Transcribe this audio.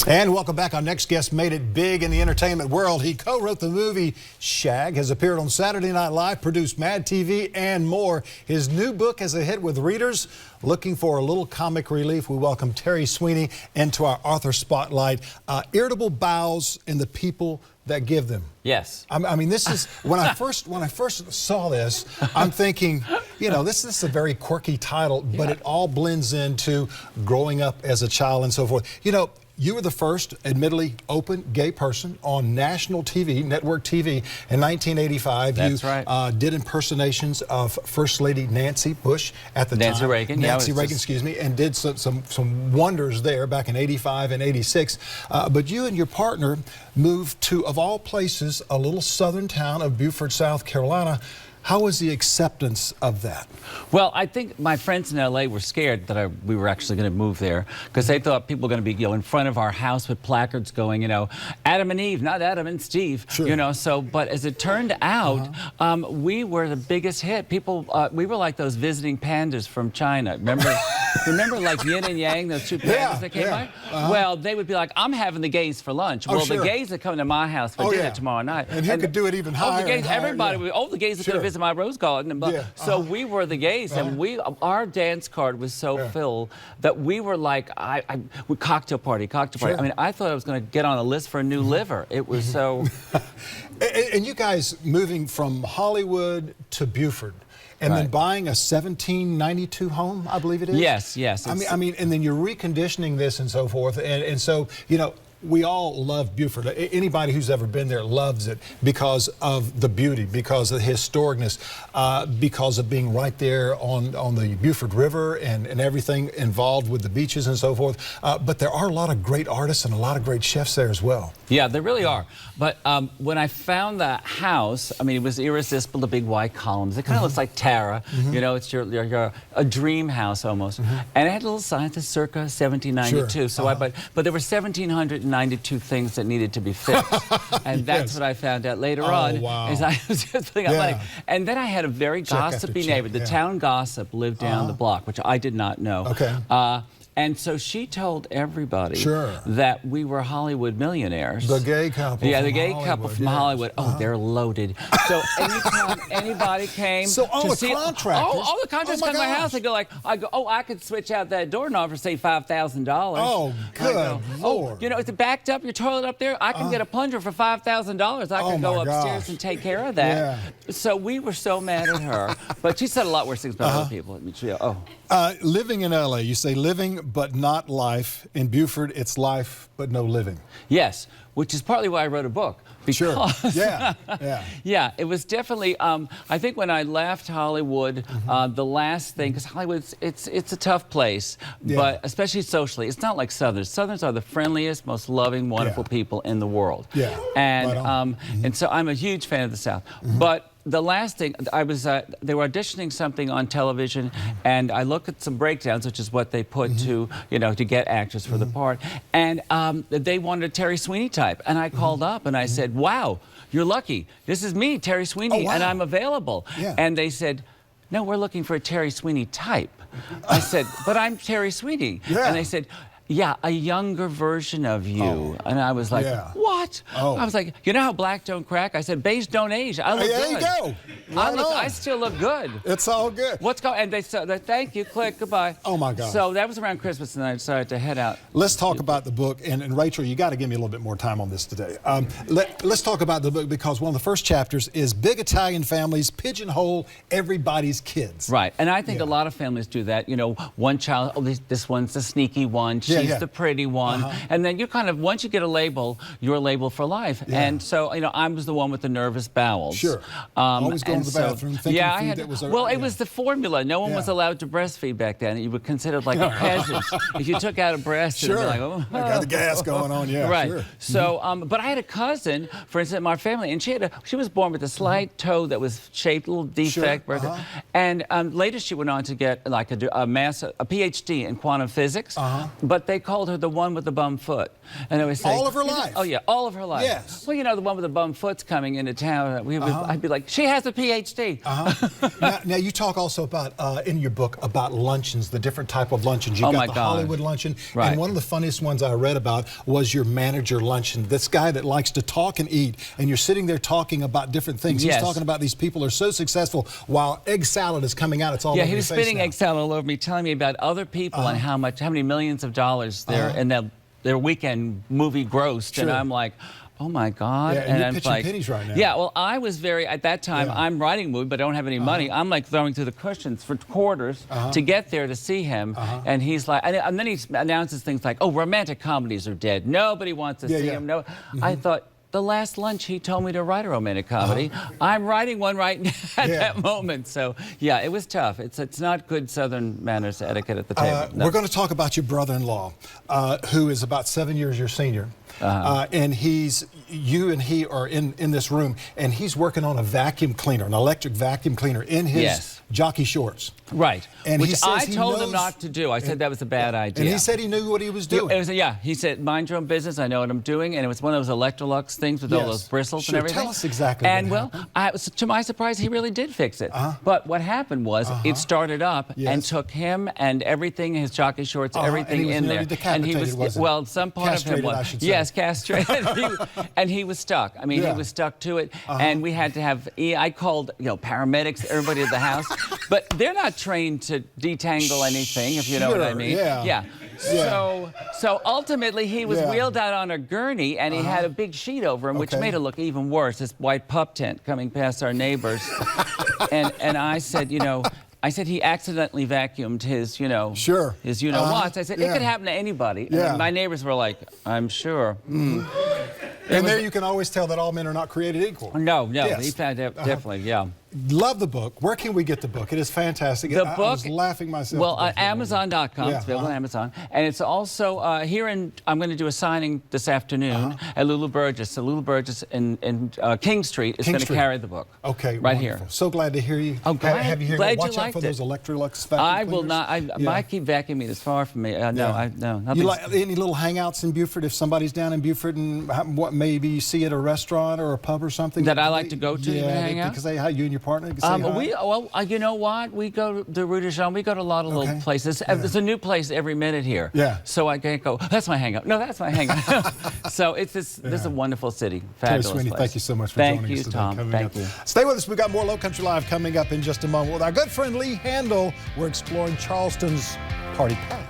And welcome back. Our next guest made it big in the entertainment world. He co-wrote the movie Shag, has appeared on Saturday Night Live, produced Mad TV, and more. His new book is a hit with readers looking for a little comic relief. We welcome Terry Sweeney into our author spotlight. Irritable bowels and the people that give them. Yes. I mean, this is when I first saw this, I'm thinking, you know, this is a very quirky title, but it all blends into growing up as a child and so forth. You know, you were the first, admittedly, open gay person on national TV, network TV, in 1985. That's you, right. Did impersonations of First Lady Nancy Bush at the time. Nancy Reagan. Nancy Reagan, excuse me, and did some wonders there back in 85 and 86. But you and your partner moved to, of all places, a little southern town of Buford, South Carolina. How was the acceptance of that? Well, I think my friends in L.A. were scared that we were actually going to move there because they thought people were going to be, you know, in front of our house with placards going, you know, Adam and Eve, not Adam and Steve, sure. You know. So, but as it turned out, we were the biggest hit. People, we were like those visiting pandas from China. Remember like Yin and Yang, those two pandas that came by? Well, they would be like, I'm having the gays for lunch. Well, the gays are coming to my house for dinner tomorrow night. And you could do it even higher. The gays, everybody, the gays are going to visit my rose garden. So we were the gays, and our dance card was so full that we were like, cocktail party. Sure. I mean, I thought I was going to get on a list for a new liver. It was so. And you guys moving from Hollywood to Buford. And then buying a 1792 home, I believe it is? Yes. I mean, and then you're reconditioning this and so forth. And so, you know, we all love Buford. Anybody who's ever been there loves it because of the beauty, because of the historicness, because of being right there on the Buford River and everything involved with the beaches and so forth. But there are a lot of great artists and a lot of great chefs there as well. Yeah, there really are. But when I found the house, I mean, it was irresistible, the big white columns. It kind of looks like Tara. You know, it's a dream house almost. And it had a little sign that said circa 1792. Sure. So but there were 1,792 things that needed to be fixed. And that's what I found out later on. Wow. As I was just putting up money. And then I had a very gossipy neighbor. The town gossip lived down the block, which I did not know. Okay. And so she told everybody Sure. that we were Hollywood millionaires. The gay couple. Yeah, the gay couple from Hollywood. Oh, they're loaded. So anytime anybody came to see contractors. All the contractors come to my house. They go like, I could switch out that doorknob for say $5,000. Oh, good Lord. You know, it's backed up, your toilet up there. I can get a plunger for $5,000. I can go upstairs and take care of that. Yeah. So we were so mad at her. But she said a lot worse things about other people. Living in L.A., you say living but not life. In Buford, it's life but no living. Yes, which is partly why I wrote a book. Because, sure. Yeah. Yeah, it was definitely, I think when I left Hollywood, the last thing, because Hollywood, it's a tough place, but especially socially. It's not like Southerners. Southerners are the friendliest, most loving, wonderful people in the world. Yeah. And, and so I'm a huge fan of the South. But the last thing, they were auditioning something on television, and I looked at some breakdowns, which is what they put to, you know, to get actors for the part, and they wanted a Terry Sweeney type, and I called up and I said, wow, you're lucky. This is me, Terry Sweeney, and I'm available. Yeah. And they said, no, we're looking for a Terry Sweeney type. I said, but I'm Terry Sweeney. Yeah. And they said, yeah, a younger version of you. And I was like, what? I was like, you know how black don't crack? I said, beige don't age. I look good. There you go. I still look good. It's all good. What's going? And they said, thank you, click, goodbye. Oh my God. So that was around Christmas, and I decided to head out. Let's talk about the book, and Rachel, you got to give me a little bit more time on this today. Let's talk about the book because one of the first chapters is big Italian families pigeonhole everybody's kids. Right, and I think a lot of families do that. You know, one child, this one's the sneaky one, she's the pretty one, and then you kind of, once you get a label, you're a label for life. And so, you know, I was the one with the nervous bowels. Sure. Always going to the bathroom, thinking food that was... Well, it was the formula. No one was allowed to breastfeed back then. You were considered like a peasant. If you took out a breast, it'd be like, oh. I got the gas going on, Right. Sure. So, but I had a cousin, for instance, in my family, and she was born with a slight toe that was shaped, a little defect. And later she went on to get like a PhD in quantum physics. But but they called her the one with the bum foot. And I would say, all of her life? Oh, yeah, all of her life. Yes. Well, you know, the one with the bum foot's coming into town. I'd be like, she has a PhD. Now, you talk also about, in your book, about luncheons, the different type of luncheons. You've got the Hollywood luncheon. Right. And one of the funniest ones I read about was your manager luncheon. This guy that likes to talk and eat, and you're sitting there talking about different things. Yes. He's talking about these people are so successful while egg salad is coming out. It's all over he your was face spitting now. egg salad all over me, telling me about other people and how many millions of dollars and their weekend movie grossed. Sure. And I'm like, oh my God. Yeah, and you're I'm pitching like, pennies right now. Yeah, well, I was very, at that time, I'm writing a movie, but I don't have any money. I'm like throwing through the cushions for quarters to get there to see him. And he's like, and then he announces things like, oh, romantic comedies are dead. Nobody wants to see him. No, I thought, the last lunch he told me to write a romantic comedy. I'm writing one right now at that moment. So yeah, it was tough. It's not good Southern manners etiquette at the table. No. We're going to talk about your brother-in-law, who is about 7 years your senior. And you and he are in this room, and he's working on a vacuum cleaner, an electric vacuum cleaner in his jockey shorts. Right. And which he says I he told him knows- not to do. I said that was a bad idea. And he said he knew what he was doing. He said, mind your own business. I know what I'm doing. And it was one of those Electrolux things with all those bristles and everything. Tell us exactly and what happened. to my surprise, he really did fix it. But what happened was it started up and took him and everything, his jockey shorts, everything in there. And he was, well, some part castrated, of him was. I should say. Yes, castrated. And he was stuck. I mean, he was stuck to it. And we had to have, I called, paramedics, everybody at the house. But they're not trained to detangle anything, if you know what I mean. Yeah. So ultimately, he was wheeled out on a gurney, and he had a big sheet over him, which made it look even worse. This white pup tent coming past our neighbors. and I said, I said he accidentally vacuumed his, his what. I said, it could happen to anybody. And my neighbors were like, I'm sure. And there you can always tell that all men are not created equal. No, he found definitely, Love the book. Where can we get the book? It is fantastic. The book, I was laughing myself. Well, on Amazon.com. It's available on Amazon. And it's also I'm going to do a signing this afternoon at Lulu Burgess. So Lulu Burgess in King Street is going to carry the book. Okay, right wonderful. here. So glad to hear you. Oh, glad, have you heard glad watch you out for liked those it. Electrolux vacuum I will cleaners. not. I keep vacuuming as far from me. No, nothing. You like any little hangouts in Buford? If somebody's down in Buford and maybe you see at a restaurant or a pub or something that I like to go to hang out. Because you and your partner can say hi. You know what? We go to Rue de Jean. We go to a lot of little places. There's a new place every minute here. Yeah. So I can't go, that's my hangout. No, that's my hangout. So this is a wonderful city. Fabulous Sweeney, place. thank you so much for joining us today. Tom. Thank you. Stay with us. We've got more Low Country Live coming up in just a moment with our good friend Lee Handel. We're exploring Charleston's party past.